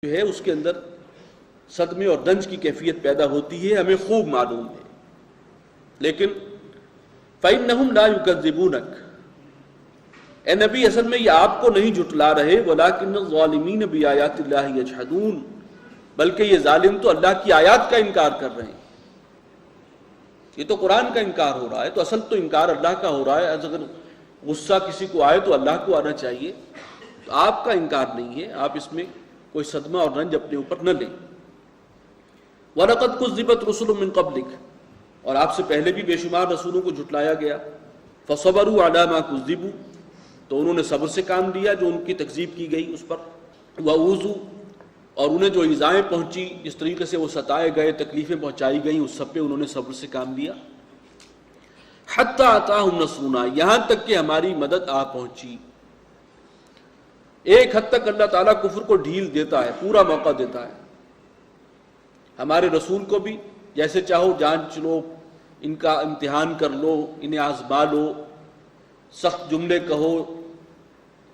جو ہے اس کے اندر صدمے اور رنج کی کیفیت پیدا ہوتی ہے، ہمیں خوب معلوم ہے. لیکن فَإِنَّهُمْ لَا يُكَذِّبُونَكَ، اے نبی اصل میں یہ آپ کو نہیں جھٹلا رہے، وَلَٰكِنَّ الظَّالِمِينَ بِآيَاتِ اللَّهِ يَجْحَدُونَ، بلکہ یہ ظالم تو اللہ کی آیات کا انکار کر رہے ہیں. یہ تو قرآن کا انکار ہو رہا ہے، تو اصل تو انکار اللہ کا ہو رہا ہے. اگر غصہ کسی کو آئے تو اللہ کو آنا چاہیے، تو آپ کا انکار نہیں ہے، آپ اس میں کوئی صدمہ اور رنج اپنے اوپر نہ لیں. وَلَقَدْ كُذِّبَتْ رُسُلٌ مِّن قَبْلِكَ، اور آپ سے پہلے بھی بے شمار رسولوں کو جھٹلایا گیا. فَصَبَرُوا عَلَىٰ مَا كُذِّبُوا، تو انہوں نے صبر سے کام لیا جو ان کی تکذیب کی گئی اس پر. وَأُوذُوا، اور انہیں جو ایذائیں پہنچی، جس طریقے سے وہ ستائے گئے، تکلیفیں پہنچائی گئیں، اس سب پہ انہوں نے صبر سے کام لیا. حَتَّىٰ أَتَاهُمْ نَصْرُنَا، یہاں تک کہ ہماری مدد آ پہنچی. ایک حد تک اللہ تعالیٰ کفر کو ڈھیل دیتا ہے، پورا موقع دیتا ہے. ہمارے رسول کو بھی جیسے چاہو جانچ لو، ان کا امتحان کر لو، انہیں آزما لو، سخت جملے کہو،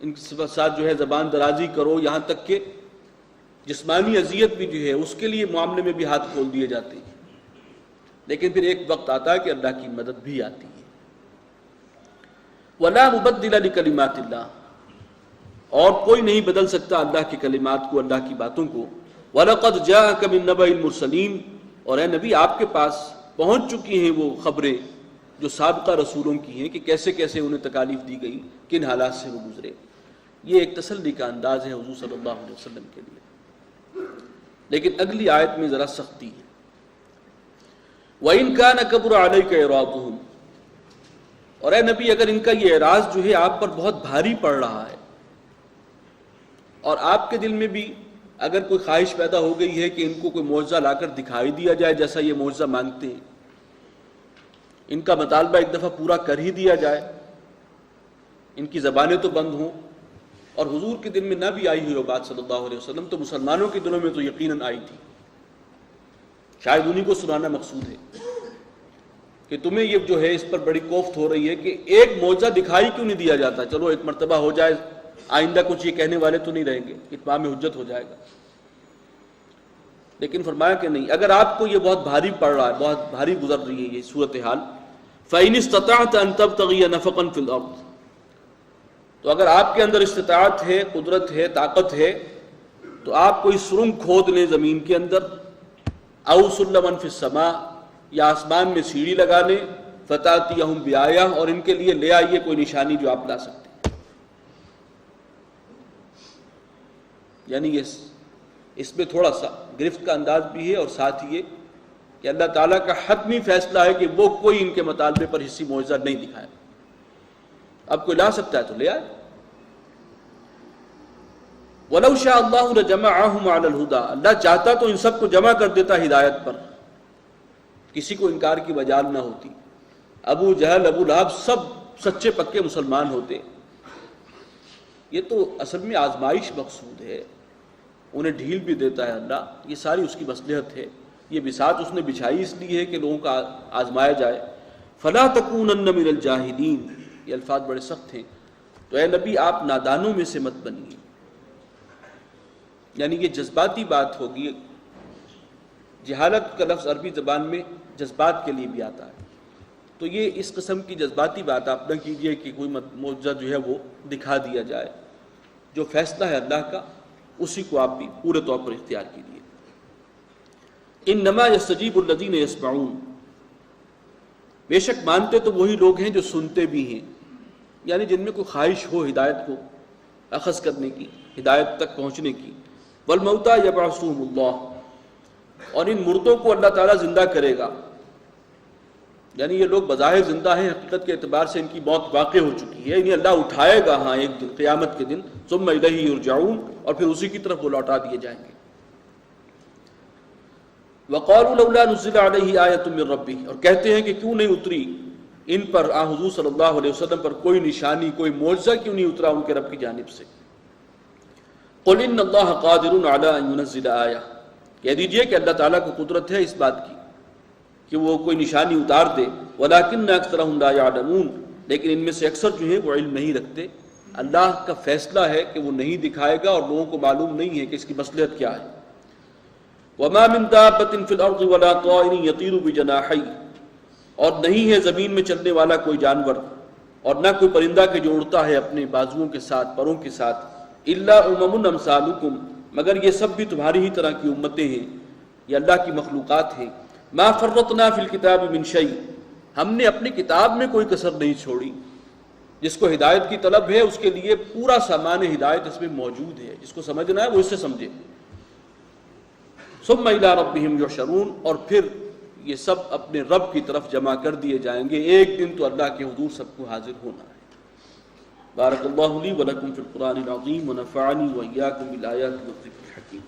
ان کے ساتھ جو ہے زبان درازی کرو، یہاں تک کہ جسمانی اذیت بھی جو ہے اس کے لیے معاملے میں بھی ہاتھ کھول دیے جاتے ہیں. لیکن پھر ایک وقت آتا ہے کہ اللہ کی مدد بھی آتی ہے. وَلَا مُبَدِّلَ لِكَلِمَاتِ اللَّهِ، اور کوئی نہیں بدل سکتا اللہ کی کلمات کو، اللہ کی باتوں کو. وَلَقَدْ جَاءَكَ مِن نَّبَإِ الْمُرْسَلِينَ، اور اے نبی آپ کے پاس پہنچ چکی ہیں وہ خبریں جو سابقہ رسولوں کی ہیں، کہ کیسے کیسے انہیں تکالیف دی گئی، کن حالات سے وہ گزرے. یہ ایک تسلی کا انداز ہے حضور صلی اللہ علیہ وسلم کے لیے. لیکن اگلی آیت میں ذرا سختی ہے. وَإِن كَانَ كَبُرَ عَلَيْكَ إِعْرَاضُهُمْ، اور اے نبی اگر ان کا یہ اعراض جو ہے آپ پر بہت بھاری پڑ رہا ہے، اور آپ کے دل میں بھی اگر کوئی خواہش پیدا ہو گئی ہے کہ ان کو کوئی معجزہ لا کر دکھائی دیا جائے جیسا یہ معجزہ مانگتے ہیں، ان کا مطالبہ ایک دفعہ پورا کر ہی دیا جائے، ان کی زبانیں تو بند ہوں. اور حضور کے دل میں نہ بھی آئی ہوئی وہ بات صلی اللہ علیہ وسلم، تو مسلمانوں کے دلوں میں تو یقیناً آئی تھی. شاید انہی کو سنانا مقصود ہے کہ تمہیں یہ جو ہے اس پر بڑی کوفت ہو رہی ہے کہ ایک معجزہ دکھائی کیوں نہیں دیا جاتا، چلو ایک مرتبہ ہو جائے، آئندہ کچھ یہ کہنے والے تو نہیں رہیں گے، اتمام حجت ہو جائے گا. لیکن فرمایا کہ نہیں، اگر آپ کو یہ بہت بھاری پڑ رہا ہے، بہت بھاری گزر رہی ہے یہ صورتحال، فَإِنِ اسْتَطَعْتَ أَن تَبْتَغِيَ نَفَقًا فِي الْأَرْضِ، تو اگر آپ کے اندر استطاعت ہے، قدرت ہے، طاقت ہے، تو آپ کوئی سرنگ کھود لیں زمین کے اندر، اَوْ سُلَّمًا فِي السَّمَاءِ، یا آسمان میں سیڑھی لگا لیں، فَتَأْتِيَهُمْ بِآیَةٍ، اور ان کے لیے لے آئیے کوئی نشانی جو آپ لا سکتے ہیں. یعنی اس میں تھوڑا سا گرفت کا انداز بھی ہے، اور ساتھ ہی یہ کہ اللہ تعالیٰ کا حتمی فیصلہ ہے کہ وہ کوئی ان کے مطالبے پر حصی معجزہ نہیں دکھائے. اب کوئی لا سکتا ہے تو لے آئے. وَلَوْ شَاءَ اللَّهُ لَجَمَعَهُمْ عَلَى الْهُدَىٰ، اللہ چاہتا تو ان سب کو جمع کر دیتا ہدایت پر، کسی کو انکار کی مجال نہ ہوتی. ابو جہل، ابو لہب سب سچے پکے مسلمان ہوتے. یہ تو اصل میں آزمائش مقصود ہے، انہیں ڈھیل بھی دیتا ہے اللہ، یہ ساری اس کی مصلحت ہے. یہ بساط اس نے بچھائی اس لیے ہے کہ لوگوں کا آزمایا جائے. فَلَا تَكُونَنَّ مِنَ الْجَاهِلِينَ، یہ الفاظ بڑے سخت ہیں. تو اے نبی آپ نادانوں میں سے مت بنیے. یعنی یہ جذباتی بات ہوگی. جہالت کا لفظ عربی زبان میں جذبات کے لیے بھی آتا ہے، تو یہ اس قسم کی جذباتی بات آپ نہ کیجئے کہ کوئی معجزہ جو ہے وہ دکھا دیا جائے. جو فیصلہ ہے اللہ کا اسی کو آپ بھی پورے طور پر اختیار کیجیے. انما یستجیب الذین یسمعون، بے شک مانتے تو وہی لوگ ہیں جو سنتے بھی ہیں، یعنی جن میں کوئی خواہش ہو ہدایت کو اخذ کرنے کی، ہدایت تک پہنچنے کی. والموتى یبعثهم اللہ، اور ان مردوں کو اللہ تعالیٰ زندہ کرے گا. یعنی یہ لوگ بظاہر زندہ ہیں، حقیقت کے اعتبار سے ان کی موت واقع ہو چکی ہے، انہیں اللہ اٹھائے گا ہاں ایک دن، قیامت کے دن. ثم الیہ یرجعون، اور پھر اسی کی طرف وہ لوٹا دیے جائیں گے. وقالوا لولا نزل علیہ آیۃ من ربہ، اور کہتے ہیں کہ کیوں نہیں اتری ان پر، حضور صلی اللہ علیہ وسلم پر کوئی نشانی، کوئی معجزہ کیوں نہیں اترا ان کے رب کی جانب سے. قل ان اللہ قادر علی ان ینزل آیہ، کہہ دیجئے کہ اللہ تعالیٰ کو قدرت ہے اس بات کی کہ وہ کوئی نشانی اتار دے. ولکن اکثرهم لا یعلمون، لیکن ان میں سے اکثر جو ہیں وہ علم نہیں رکھتے. اللہ کا فیصلہ ہے کہ وہ نہیں دکھائے گا، اور لوگوں کو معلوم نہیں ہے کہ اس کی مصلحت کیا ہے۔ وَمَا مِن دَابَّةٍ فِي الْأَرْضِ وَلَا طَائِرٍ يَطِيرُ بِجَنَاحَيْهِ، اور نہیں ہے زمین میں چلنے والا کوئی جانور، اور نہ کوئی پرندہ کہ جو اڑتا ہے اپنے بازوؤں کے ساتھ، پروں کے ساتھ، إِلَّا أُمَمٌ أَمْثَالُكُمْ، مگر یہ سب بھی تمہاری ہی طرح کی امتیں ہیں، یہ اللہ کی مخلوقات ہیں۔ مَا فَرَّطْنَا فِي الْكِتَابِ مِن شَيْءٍ، ہم نے اپنی کتاب میں کوئی کسر نہیں چھوڑی۔ جس کو ہدایت کی طلب ہے اس کے لیے پورا سامان ہدایت اس میں موجود ہے، جس کو سمجھنا ہے وہ اس سے سمجھے۔ ثم إلى ربهم يحشرون، اور پھر یہ سب اپنے رب کی طرف جمع کر دیے جائیں گے، ایک دن تو اللہ کے حضور سب کو حاضر ہونا ہے۔ بارک اللہ لی ولکم فی القرآن العظیم ونفعنی وإیاکم بالآیات والذکر الحکیم۔